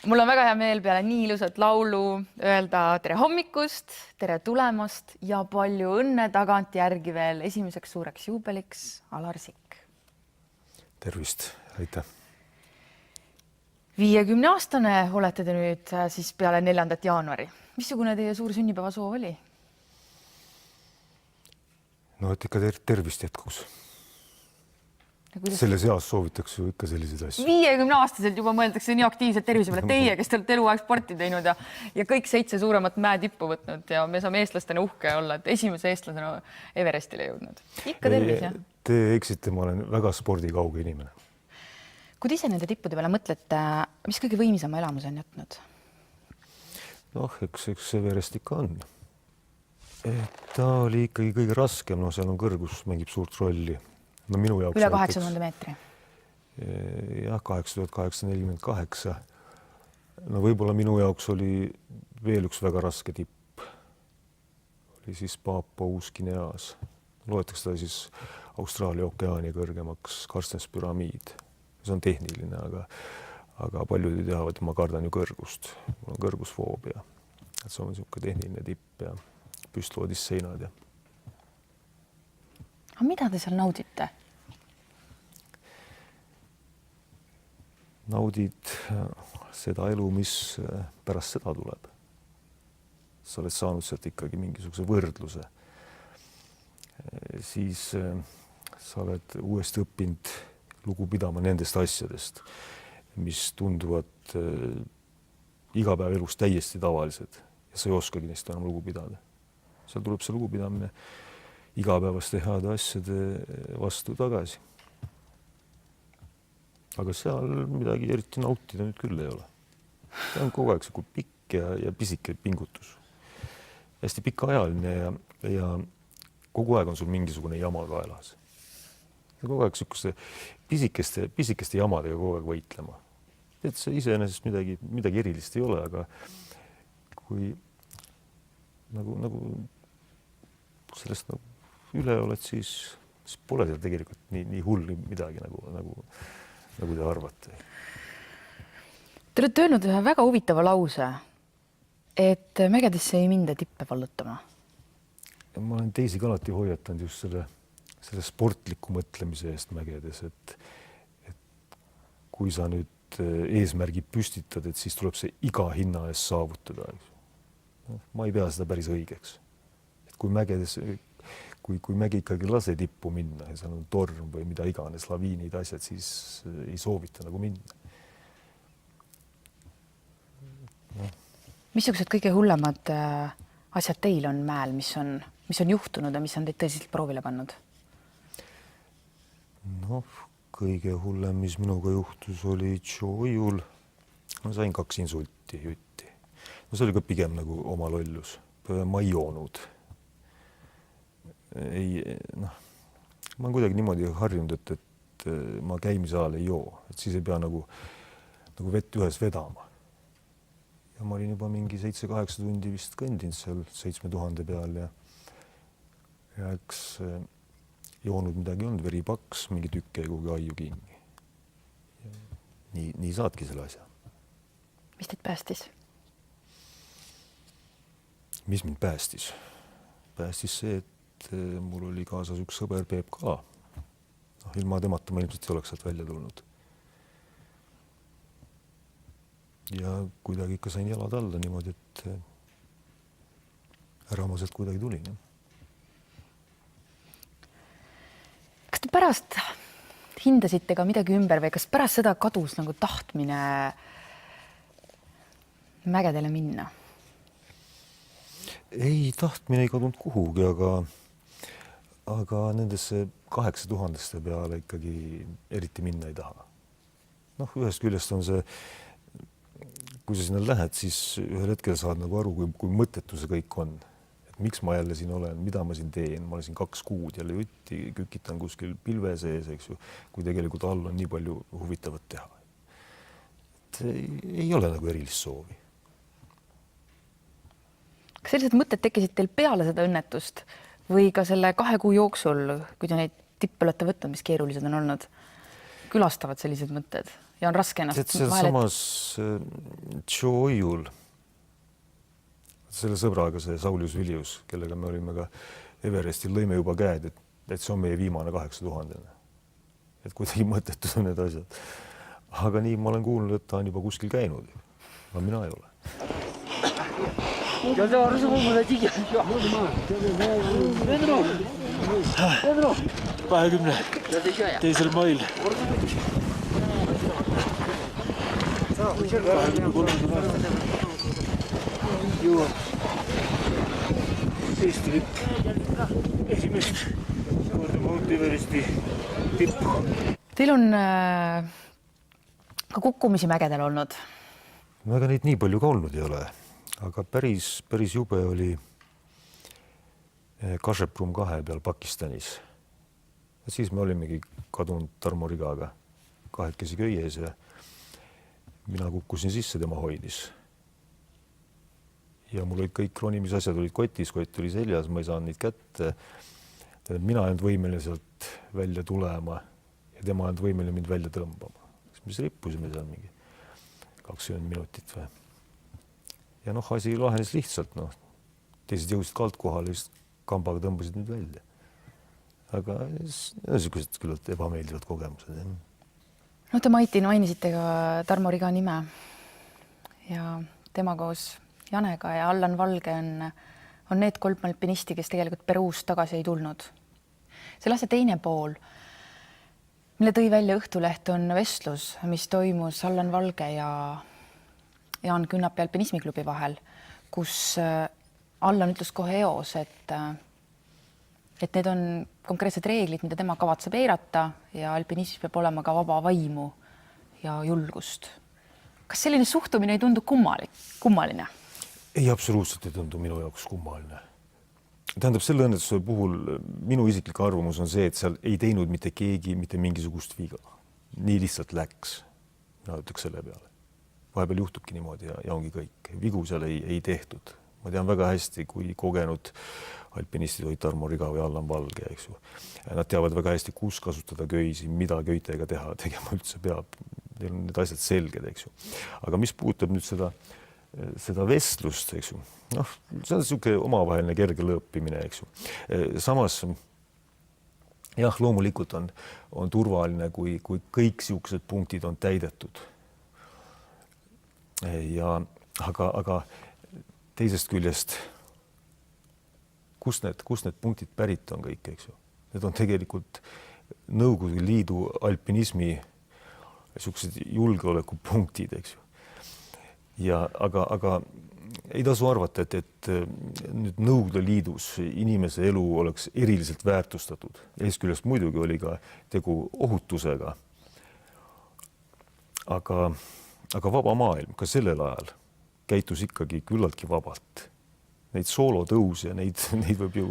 Mul on väga hea meel peale nii ilusat laulu öelda tere hommikust, tere tulemast ja palju õnne tagantjärgi veel esimeseks suureks juubeliks, Alar Sikk. Tervist, aitäh. 50-aastane olete te nüüd siis peale 4. jaanuari. Missugune teie suur sünnipäevasoov oli? No, et ikka tervist jätkuks. Selles eas soovitakse ju ikka selliseid asju. 50-aastaselt juba mõeldakse nii aktiivselt tervise peale. Teie, kes te olete eluaeg sporti teinud ja kõik 7 suuremat mäetippu võtnud ja me saame eestlastena uhke olla, et esimese eestlasena Everestile jõudnud. Ikka tervis, jah? Te eksite, ma olen väga spordikauge inimene. Kui te ise nende tippude peale mõtlete, mis kõige võimsama elamuse on jätnud? Noh, eks Everest ikka on. Ta oli ikkagi kõige raskem, no seal on kõrgus, mängib suurt rolli. No minu jaoks üle 8000 meetri. Jah, 8848. No võib-olla minu jaoks oli veel üks väga raske tipp. Oli siis Paapua Uus-Guineas. Loetakse ta siis Austraalia ookeani kõrgemaks Karstenspüramiid. See on tehniline, aga paljud teavad, et ma kardan ju kõrgust. Mul on kõrgusfoobia. See on niisugune tehniline tipp ja püstloodis seinad ja aga mida te seal naudite? Naudid seda elu, mis pärast seda tuleb. Sa oled saanud sealt ikkagi mingisuguse võrdluse. Siis sa oled uuesti õppinud lugu pidama nendest asjadest, mis tunduvad iga päev elus täiesti tavalised ja sa ei oskagi neist enam lugu pidada. Seal tuleb see lugupidamine igapäevaste heade asjade vastu tagasi. Aga seal midagi eriti nautida nüüd küll ei ole. See on kogu aeg see pikk ja pisike pingutus. Hästi pikaajaline ja kogu aeg on sul mingisugune jama kaelas. Kogu aeg sihukeste pisikeste jamadega kogu aeg võitlema. Et see iseenesest midagi erilist ei ole, aga kui nagu sellest üle oled, siis pole seal tegelikult nii hull midagi, nagu te arvate. Te olete öelnud ühe väga huvitava lause, et mägedesse ei minda tippe vallutama. Ma olen teisi alati hoiatanud just selle sportliku mõtlemise eest mägedes, et kui sa nüüd eesmärgi püstitad, et siis tuleb see iga hinna eest saavutada. Ma ei pea seda päris õigeks. Et kui mägedes, kui mägi ikkagi lase tippu minna ja seal on torm või mida iganes, laviinid, asjad, siis ei soovita nagu minna. No. Missugused kõige hullemad asjad teil on mäel, mis on juhtunud ja mis on teid tõsiselt proovile pannud? No, kõige hullem, mis minuga juhtus, oli Joojul. Ma sain 2 insulti jutti. No see oli ka pigem nagu oma lollus. Ma ei joonud. Ma olen kuidagi niimoodi harjunud, et ma käimise ajal ei joo. Et siis ei pea nagu vett ühes vedama. Ja ma olin juba mingi 7-8 tundi vist kõndinud seal 7000 peal ja eks joonud midagi olnud, veri paks, mingi tükk jäi kuhugi aiu kinni. Nii saadki selle asja. Mis teid päästis? Mis mind päästis? Päästis see, et mul oli kaasas üks sõber Peep ka. Ilma temata ma ilmselt ei oleks sealt välja tulnud. Ja kuidagi ikka sain jalad alla niimoodi, et ära ma sealt kuidagi tulin. Ja. Kas te pärast hindasite ka midagi ümber või kas pärast seda kadus nagu tahtmine mägedele minna? Ei, tahtmine ei kadunud kuhugi, aga nendesse 8000 peale ikkagi eriti minna ei taha. Ühest küljest on see, kui sa sinna lähed, siis ühel hetkel saad nagu aru, kui mõttetu see kõik on. Et miks ma jälle siin olen, mida ma siin teen? Ma olen siin 2 kuud jälle jutti, kükitan kuskil pilve sees, eks ju, kui tegelikult all on nii palju huvitavat teha. Et ei ole nagu erilist soovi. Kas sellised mõtted tekkisid teil peale seda õnnetust või ka selle 2 kuu jooksul, kui te neid tippe olete võtnud, mis keerulised on olnud, külastavad sellised mõtted ja on raske ennast seal samas Tšooiul, selle sõbraga, see Saulius Vilius, kellega me olime ka Everestil, lõime juba käed, et see on meie viimane 8000. Et kuidagi mõttetud on need asjad. Aga nii ma olen kuulnud, et ta on juba kuskil käinud. Aga mina ei ole. Teisel mail. Eesti lipp esimest korda Mount Everesti tippu. Teil on ka kukkumisi mägedel olnud? No ega neid nii palju ka olnud ei ole, aga päris jube oli Kasheprum 2 peal Pakistanis. Ja siis me olimegi kadunud Tarmo Rigaga kahekesi köies ja mina kukkusin sisse, tema hoidis. Ja mul olid kõik ronimisasjad olid kotis, kott oli seljas, ma ei saanud neid kätte. Mina ei olnud võimeline sealt välja tulema ja tema ei olnud võimeline mind välja tõmbama. Mis rippusime seal mingi 20 minutit või. Ja asi lahenes lihtsalt. Teised jõudsid kalt kohale, just kambaga tõmbasid mind välja. Aga niisugused küllalt ebameeldivad kogemused. Te mainisite ka Tarmo Riga nime ja tema koos Janega ja Allan Valge on need 3 alpinisti, kes tegelikult Peruust tagasi ei tulnud. Selle asja teine pool, mille tõi välja Õhtuleht, on vestlus, mis toimus Allan Valge ja Jaan Künnapi alpinismiklubi vahel, kus Allan ütles kohe eos, et need on konkreetsed reeglid, mida tema kavatseb eirata ja alpinism peab olema ka vaba vaimu ja julgust. Kas selline suhtumine ei tundu kummaline? Ei, absoluutselt ei tundu minu jaoks kummaline. Tähendab, selle õnnetuse puhul minu isiklik arvamus on see, et seal ei teinud mitte keegi mitte mingisugust viga. Nii lihtsalt läks. Mina ütleks selle peale. Vahepeal juhtubki niimoodi ja ongi kõik. Vigu seal ei tehtud. Ma tean väga hästi, kui kogenud alpinistid olid Tarmo Riga või Allan Valge, eks ju. Nad teavad väga hästi, kus kasutada köisi, mida köitega tegema üldse peab. Neil on need asjad selged, eks ju. Aga mis puudutab nüüd seda vestlust, eks ju. See on niisugune omavaheline kerge lõõpimine, eks ju. Samas, jah, loomulikult on turvaline, kui kõik niisugused punktid on täidetud. Aga teisest küljest, kust need punktid pärit on kõik, eks ju. Need on tegelikult Nõukogude Liidu alpinismi niisugused julgeolekupunktid, eks ju. Aga ei tasu arvata, et nüüd Nõukogude Liidus inimese elu oleks eriliselt väärtustatud. Eesküljest muidugi oli ka tegu ohutusega. Aga vaba maailm ka sellel ajal käitus ikkagi küllaltki vabalt. Neid soolotõuse, neid võib ju,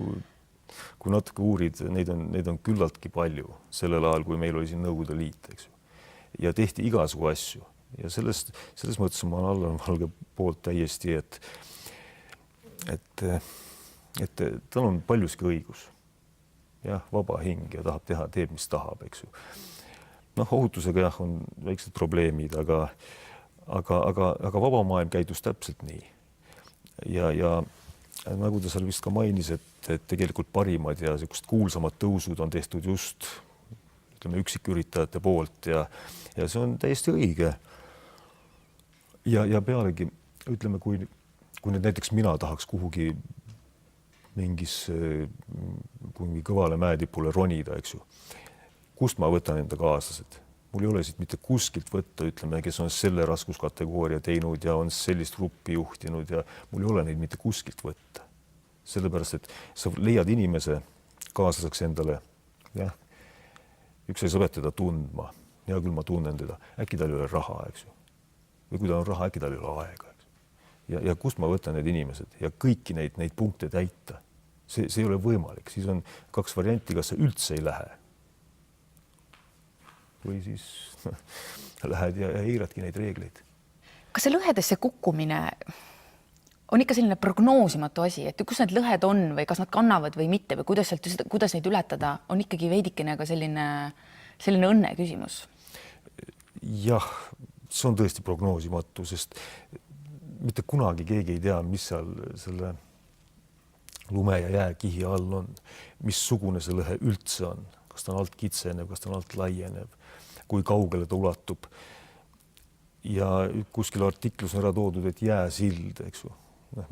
kui natuke uurid, neid on küllaltki palju sellel ajal, kui meil oli siin Nõukogude Liit, eks ju. Ja tehti igasugu asju. Ja selles mõttes ma olen Allan Valge poolt täiesti, et tal on paljuski õigus. Jah, vaba hing ja tahab teeb, mis tahab, eks ju. Ohutusega jah, on väiksed probleemid, aga vaba maailm käitus täpselt nii. Ja nagu ta seal vist ka mainis, et tegelikult parimad ja kuulsamad tõusud on tehtud just üksiküritajate poolt ja see on täiesti õige. Ja pealegi, ütleme, kui nüüd näiteks mina tahaks kuhugi mingi kõvale mäetipule ronida, eks ju, kust ma võtan enda kaaslased? Mul ei ole siit mitte kuskilt võtta, ütleme, kes on selle raskuskategooria teinud ja on sellist gruppi juhtinud ja mul ei ole neid mitte kuskilt võtta. Sellepärast, et sa leiad inimese kaaslaseks endale, jah, üks ei saa teda tundma, hea küll ma tunnen teda, äkki tal ei ole raha, eks ju. Või kui tal on raha, äkki tal ei ole aega. Ja kust ma võtan need inimesed ja kõiki neid punkte täita? See ei ole võimalik. Siis on 2 varianti, kas sa üldse ei lähe. Või siis lähed ja eiradki neid reegleid. Kas see lõhedesse kukkumine on ikka selline prognoosimatu asi, et kus need lõhed on või kas nad kannavad või mitte või kuidas neid ületada, on ikkagi veidikene ka selline õnne küsimus? jah, see on tõesti prognoosimatu, sest mitte kunagi keegi ei tea, mis seal selle lume ja jääkihi all on, missugune see lõhe üldse on, kas ta on alt kitsenev, kas ta on alt laienev, kui kaugele ta ulatub. Ja kuskil artiklus on ära toodud, et jääsild, eks ju.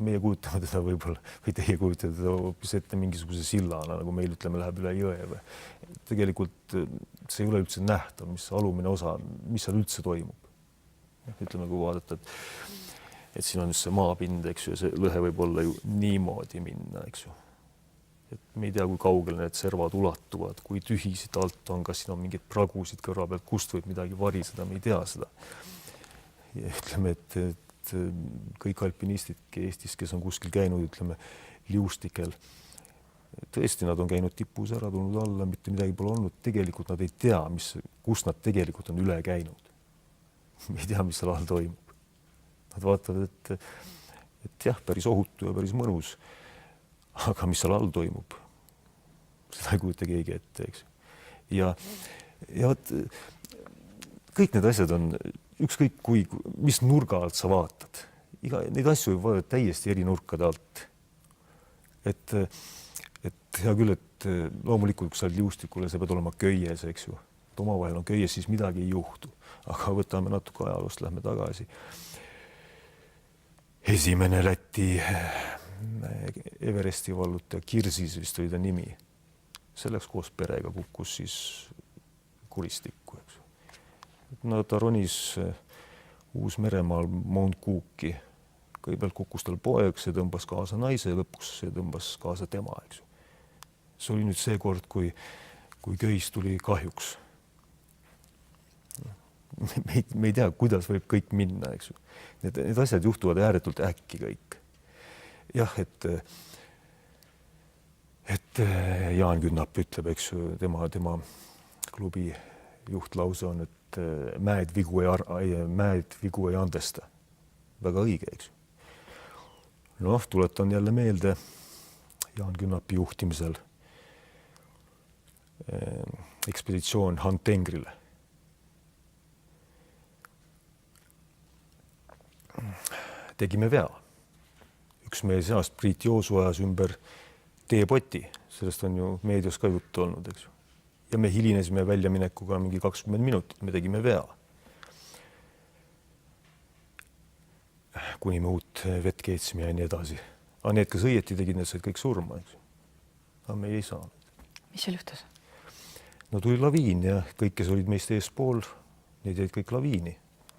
Meie kujutame teda võib-olla või teie kujutate teda hoopis ette mingisuguse sillana, nagu meil ütleme, läheb üle jõe või. Tegelikult see ei ole üldse nähtav, mis alumine osa, mis seal üldse toimub. Ütleme, kui vaadata, et siin on just see maapind, eks ju, ja see lõhe võib olla ju niimoodi minna, eks ju. Et me ei tea, kui kaugele need servad ulatuvad, kui tühisid alt on, kas siin on mingid pragusid kõrva pealt, kust võib midagi variseda, me ei tea seda. Ja ütleme, et kõik alpinistid Eestis, kes on kuskil käinud, ütleme, liustikel, tõesti, nad on käinud tipus ära, tulnud alla, mitte midagi pole olnud. Tegelikult nad ei tea, kus nad tegelikult on üle käinud. Me ei tea, mis seal all toimub. Nad vaatavad, et jah, päris ohutu ja päris mõnus. Aga mis seal all toimub? Seda ei kujuta keegi ette, eks. Ja kõik need asjad on ükskõik mis nurga alt sa vaatad. Neid asju võib vaadata täiesti eri nurkade alt. Et hea küll, et loomulikult, kui sa oled liustikule, sa pead olema köies, eks ju. Et omavahel on köies, siis midagi ei juhtu. Aga võtame natuke ajaloost, lähme tagasi. Esimene Läti Everesti vallutaja Kirsis vist oli ta nimi. Selleks koos perega kukkus siis kuristikku, eks ju. No ta ronis Uus-Meremaal Mount Cooki. Kõigepealt kukkus tal poeg, see tõmbas kaasa naise ja lõpuks see tõmbas kaasa tema, eks ju. See oli nüüd see kord, kui köis tuli kahjuks. Me ei tea, kuidas võib kõik minna, eks ju. Need asjad juhtuvad ääretult äkki kõik. Jah, et Jaan Künnap ütleb, eks ju, tema klubi juhtlause on, et mäed vigu ei andesta. Väga õige, eks. Noh, tuletan jälle meelde Jaan Künnapi juhtimisel ekspeditsioon Hantengrile. Tegime vea. Üks meie seast Priit Joosu ajas ümber teepoti. Sellest on ju meedias ka juttu olnud, eks ju. Ja me hilinesime väljaminekuga mingi 20 minutit, me tegime vea. Kuni me uut vett keetsime ja nii edasi. Aga need, kes õieti tegid, need said kõik surma. Aga me ei saanud. Mis seal juhtus? No tuli laviin ja kõik, kes olid meist eespool, need jäid kõik laviini.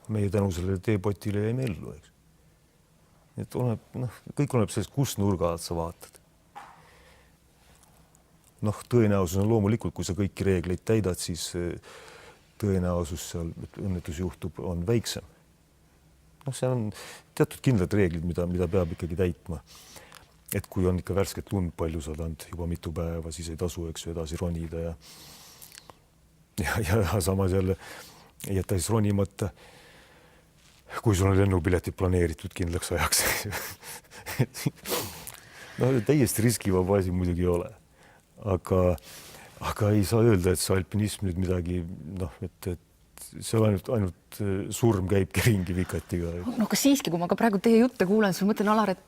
Meie tänu sellele teepotile jäime ellu. Et kõik oleneb sellest, kus nurga alt sa vaatad. Tõenäosus on loomulikult, kui sa kõiki reegleid täidad, siis tõenäosus seal, et õnnetus juhtub, on väiksem. See on teatud kindlad reeglid, mida peab ikkagi täitma. Et kui on ikka värsket lund palju saadanud juba mitu päeva, siis ei tasu, eks ju, edasi ronida ja samas jälle jätta siis ronimata, kui sul on lennupiletid planeeritud kindlaks ajaks. Täiesti riskivaba asi muidugi ei ole. Aga ei saa öelda, et see alpinism nüüd midagi, et see on ainult surm käibki ringi vikatiga. No aga siiski, kui ma ka praegu teie jutte kuulen, siis ma mõtlen, Alar, et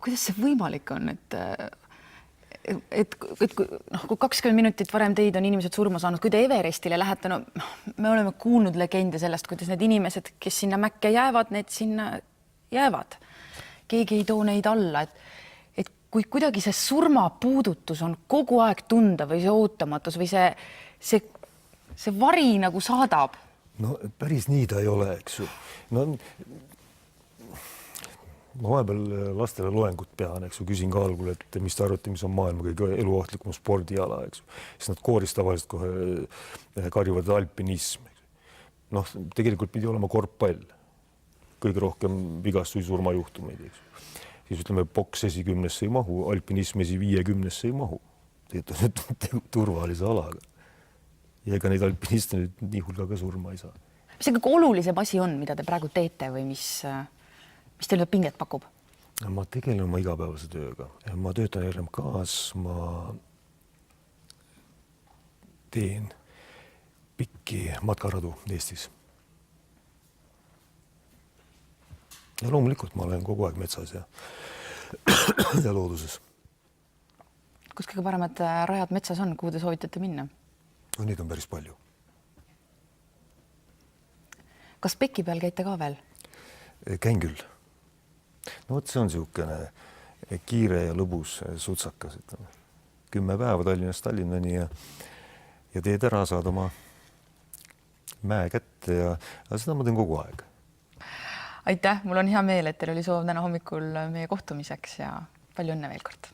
kuidas see võimalik on, et kui 20 minutit varem teid on inimesed surma saanud, kui te Everestile lähete, me oleme kuulnud legende sellest, kuidas need inimesed, kes sinna mäkke jäävad, need sinna jäävad. Keegi ei too neid alla, et kui kuidagi see surmapuudutus on kogu aeg tunda või see ootamatus või see vari nagu saadab. No päris nii ta ei ole, eks ju. Ma vahepeal lastele loengut pean, eks ju, küsin ka algul, et mis te arvate, mis on maailma kõige eluohtlikum spordiala, eks ju. Siis nad kooris tavaliselt kohe karjuvad alpinism. Tegelikult pidi olema korvpall. Kõige rohkem vigastusi surmajuhtumeid, eks ju. Siis ütleme, boks 10 ei mahu, alpinism 50 ei mahu. Turvalise alaga. Ja ega neid alpiniste nii hulga ka surma ei saa. Mis see kõige olulisem asi on, mida te praegu teete või mis teile pinget pakub? Ma tegelen oma igapäevase tööga. Ma töötan RMK-s, ma teen pikki matkaradu Eestis. ja loomulikult ma olen kogu aeg metsas ja ja looduses. kus kõige paremad rajad metsas on, kuhu te soovitate minna? No, neid on päris palju. Kas peki peal käite ka veel? Käin küll. No vot, see on niisugune kiire ja lõbus sutsakas, ütleme. 10 päeva Tallinnast Tallinnani ja teed ära, saad oma mäe kätte ja seda ma teen kogu aeg. Aitäh, mul on hea meel, et teil oli soov täna hommikul meie kohtumiseks ja palju õnne veel kord.